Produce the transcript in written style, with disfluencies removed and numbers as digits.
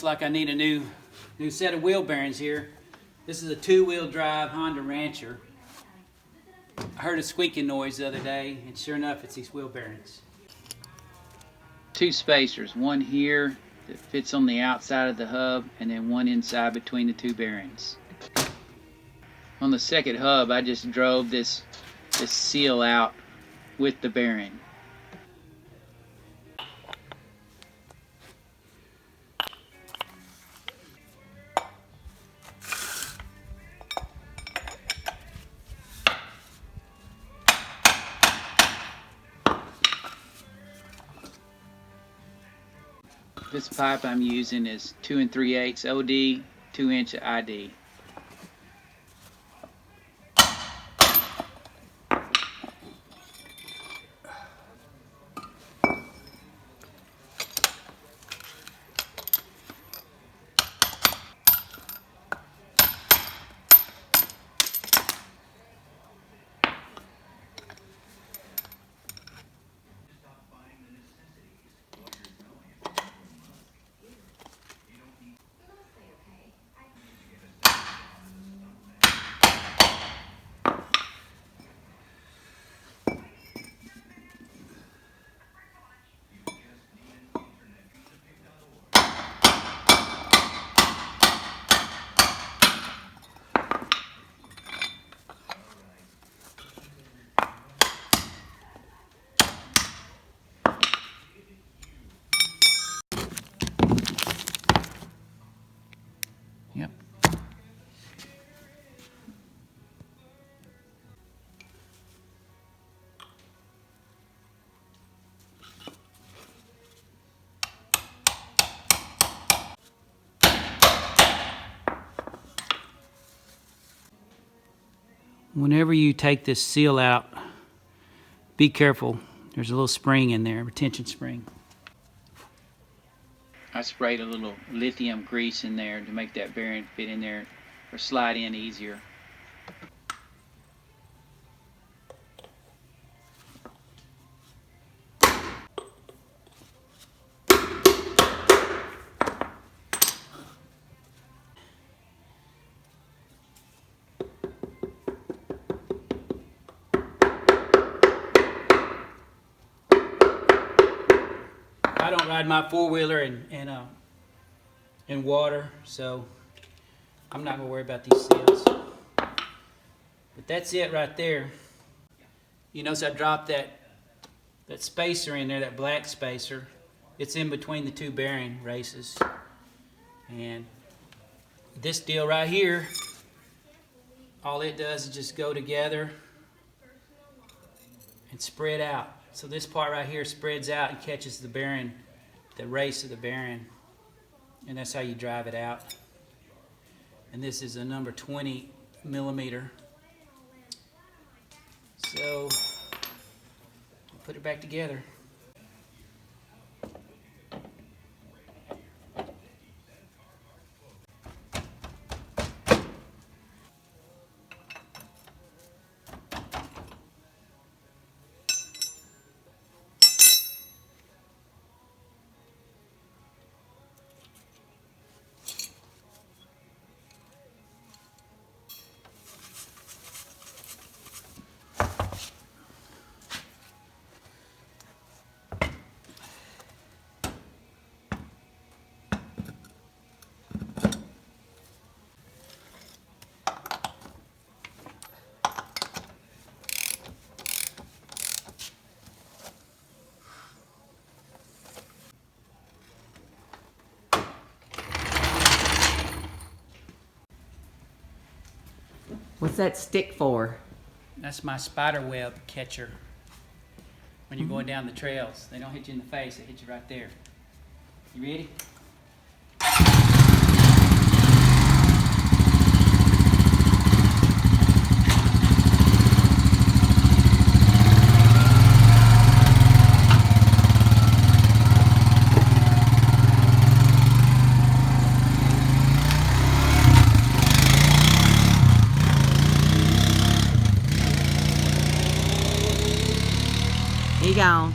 like I need a new set of wheel bearings here. This is a two-wheel drive Honda Rancher. I heard a squeaking noise the other day, and sure enough, it's these wheel bearings. Two spacers, one here that fits on the outside of the hub, and then one inside between the two bearings. On the second hub, I just drove this seal out with the bearing. This pipe I'm using is 2 3/8 OD, 2-inch ID. Yep. Whenever you take this seal out, be careful. There's a little spring in there, retention spring. I sprayed a little lithium grease in there to make that bearing fit in there or slide in easier. I don't ride my four-wheeler in water, so I'm not going to worry about these seals. But that's it right there. You notice I dropped that spacer in there, that black spacer. It's in between the two bearing races. And this deal right here, all it does is just go together and spread out. So this part right here spreads out and catches the bearing, the race of the bearing, and that's how you drive it out. And this is a number 20 millimeter. So I'll put it back together. What's that stick for? That's my spider web catcher. When you're going down the trails, they don't hit you in the face, they hit you right there. You ready? He gone.